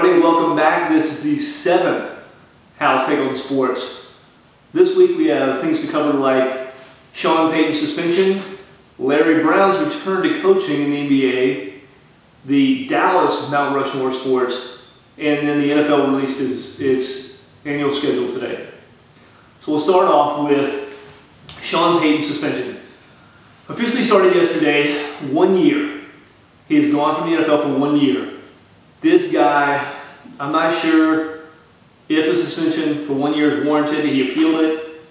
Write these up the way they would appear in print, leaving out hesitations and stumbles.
everybody, welcome back. This is the 7th House Take on Sports. This week we have things to cover like Sean Payton's suspension, Larry Brown's return to coaching in the NBA, the Dallas Mount Rushmore sports, and then the NFL released its annual schedule today. So we'll start off with Sean Payton's suspension. Officially started yesterday, 1 year. He has gone from the NFL for 1 year. This guy, I'm not sure if the suspension for 1 year is warranted. He appealed it.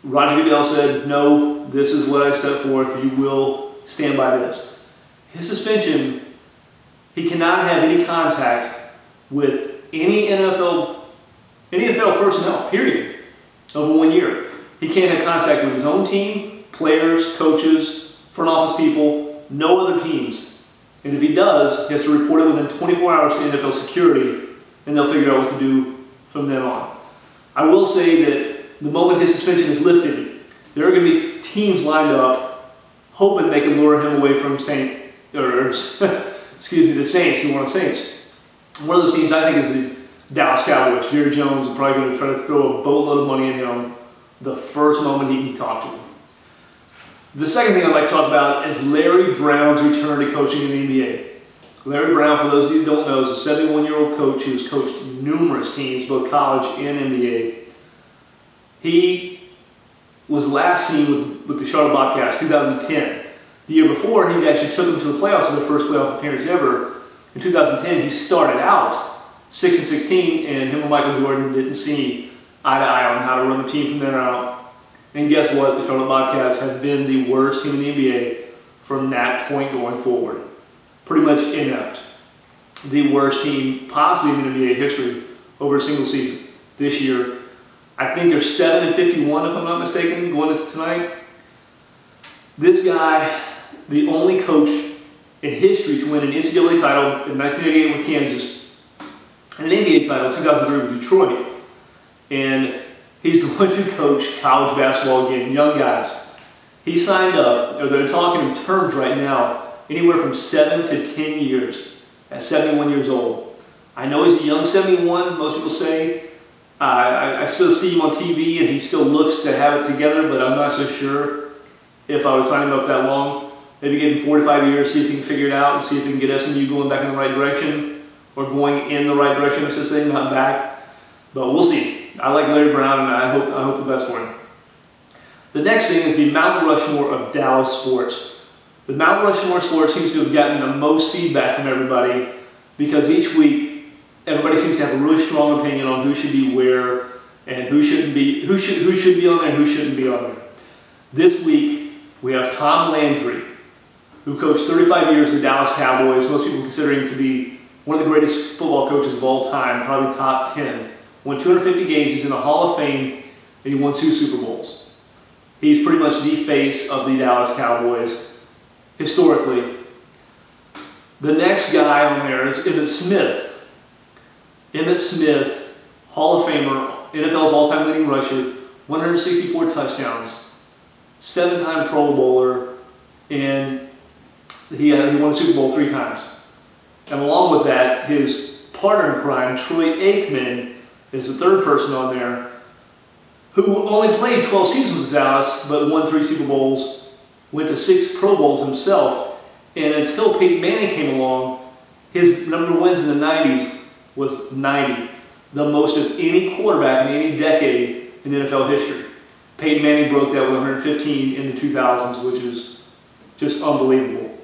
Roger Goodell said, no, this is what I set forth. You will stand by this. His suspension, he cannot have any contact with any NFL personnel, period, over 1 year. He can't have contact with his own team, players, coaches, front office people, no other teams. And if he does, he has to report it within 24 hours to NFL security, and they'll figure out what to do from then on. I will say that the moment his suspension is lifted, there are going to be teams lined up hoping they can lure him away from the Saints, who want the Saints. One of those teams I think is the Dallas Cowboys. Jerry Jones is probably going to try to throw a boatload of money at him the first moment he can talk to him. The second thing I'd like to talk about is Larry Brown's return to coaching in the NBA. Larry Brown, for those of you who don't know, is a 71-year-old coach who's coached numerous teams, both college and NBA. He was last seen with the Charlotte Bobcats 2010. The year before, he actually took them to the playoffs in their first playoff appearance ever. In 2010, he started out 6-16, and him and Michael Jordan didn't see eye to eye on how to run the team from there out. And guess what? The Charlotte Bobcats have been the worst team in the NBA from that point going forward. Pretty much inept. The worst team possibly in NBA history over a single season this year. I think they're 7-51 if I'm not mistaken going into tonight. This guy, the only coach in history to win an NCAA title in 1988 with Kansas and an NBA title in 2003 with Detroit. And he's going to coach college basketball again, young guys. He signed up, or they're talking in terms right now, anywhere from 7 to 10 years at 71 years old. I know he's a young 71, most people say. I still see him on TV and he still looks to have it together, but I'm not so sure if I would sign him up that long. Maybe give him 4 to 5 years, see if he can figure it out, and see if he can get SMU going back in the right direction, or going in the right direction, I should say, not back. But we'll see. I like Larry Brown, and I hope the best for him. The next thing is the Mount Rushmore of Dallas sports. The Mount Rushmore sports seems to have gotten the most feedback from everybody because each week everybody seems to have a really strong opinion on who should be where and who should be on there and who shouldn't be on there. This week we have Tom Landry, who coached 35 years with the Dallas Cowboys. Most people consider him to be one of the greatest football coaches of all time, probably top 10. Won 250 games, he's in the Hall of Fame, and he won 2 Super Bowls. He's pretty much the face of the Dallas Cowboys, historically. The next guy on there is Emmett Smith. Emmett Smith, Hall of Famer, NFL's all-time leading rusher, 164 touchdowns, 7-time Pro Bowler, and he won a Super Bowl 3 times. And along with that, his partner in crime, Troy Aikman, is the third person on there, who only played 12 seasons with Dallas, but won 3 Super Bowls, went to 6 Pro Bowls himself, and until Peyton Manning came along, his number of wins in the 90s was 90, the most of any quarterback in any decade in NFL history. Peyton Manning broke that with 115 in the 2000s, which is just unbelievable.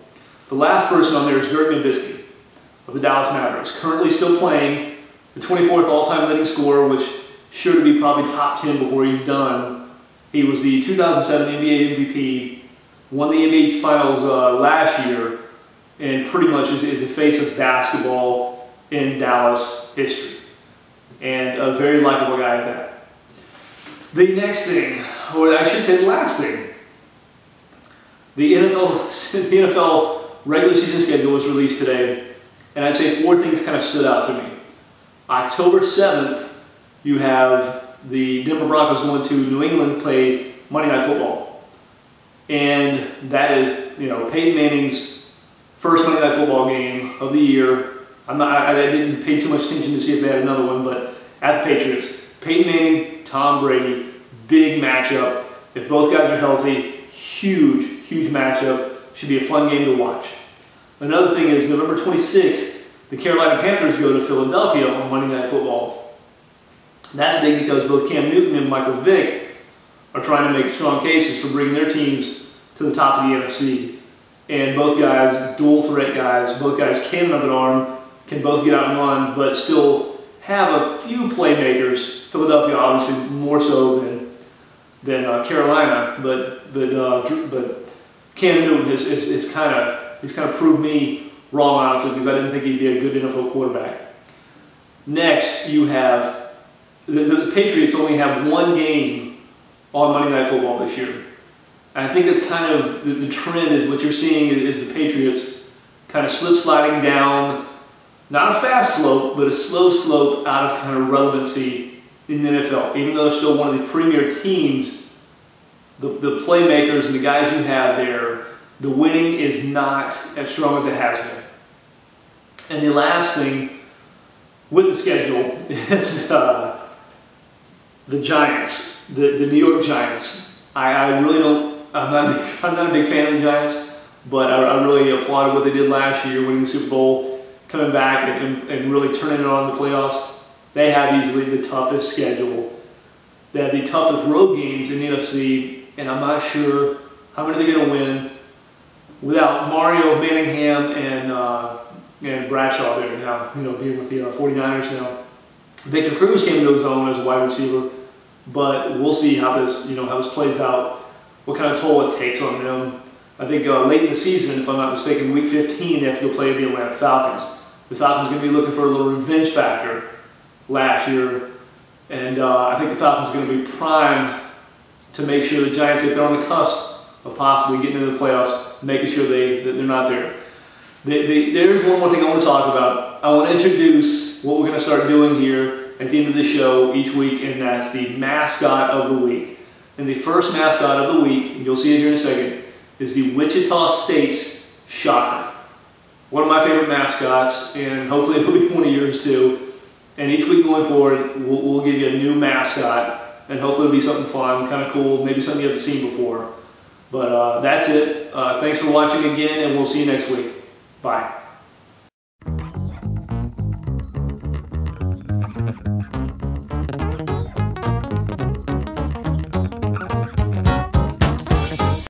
The last person on there is Dirk Nowitzki of the Dallas Mavericks, currently still playing, the 24th all-time leading scorer, which sure to be probably top 10 before he's done. He was the 2007 NBA MVP, won the NBA Finals last year, and pretty much is the face of basketball in Dallas history. And a very likable guy at that. The next thing, or I should say the last thing, the NFL regular season schedule was released today, and I'd say 4 things kind of stood out to me. October 7th, you have the Denver Broncos going to New England to play Monday Night Football. And that is, Peyton Manning's first Monday Night Football game of the year. I didn't pay too much attention to see if they had another one, but at the Patriots, Peyton Manning, Tom Brady, big matchup. If both guys are healthy, huge matchup. Should be a fun game to watch. Another thing is November 26th, the Carolina Panthers go to Philadelphia on Monday Night Football. That's big because both Cam Newton and Michael Vick are trying to make strong cases for bringing their teams to the top of the NFC. And both guys, dual threat guys, both guys can have an arm, can both get out and run, but still have a few playmakers. Philadelphia obviously more so than Carolina, but Cam Newton is kind of proved me wrong, honestly, because I didn't think he'd be a good NFL quarterback. Next, you have the Patriots only have one game on Monday Night Football this year. And I think it's kind of the trend is what you're seeing is the Patriots kind of sliding down, not a fast slope, but a slow slope out of kind of relevancy in the NFL. Even though they're still one of the premier teams, the playmakers and the guys you have there, the winning is not as strong as it has been. And the last thing with the schedule is the Giants, the New York Giants. I really don't. I'm not a big fan of the Giants, but I really applauded what they did last year, winning the Super Bowl, coming back and really turning it on in the playoffs. They have easily the toughest schedule. They have the toughest road games in the NFC, and I'm not sure how many they're going to win without Mario Manningham and Bradshaw there now, being with the 49ers now. Victor Cruz came into his own as a wide receiver, but we'll see how this plays out, what kind of toll it takes on them. I think late in the season, if I'm not mistaken, week 15, they have to go play the Atlanta Falcons. The Falcons are going to be looking for a little revenge factor last year, and I think the Falcons are going to be primed to make sure the Giants, if they're on the cusp of possibly getting into the playoffs, making sure that they're not there. There's one more thing I want to talk about. I want to introduce what we're going to start doing here at the end of the show each week, and that's the Mascot of the Week. And the first Mascot of the Week, and you'll see it here in a second, is the Wichita State's Shocker. One of my favorite mascots, and hopefully it'll be one of yours too. And each week going forward, we'll give you a new mascot, and hopefully it'll be something fun, kind of cool, maybe something you haven't seen before. But that's it. Thanks for watching again, and we'll see you next week. Bye.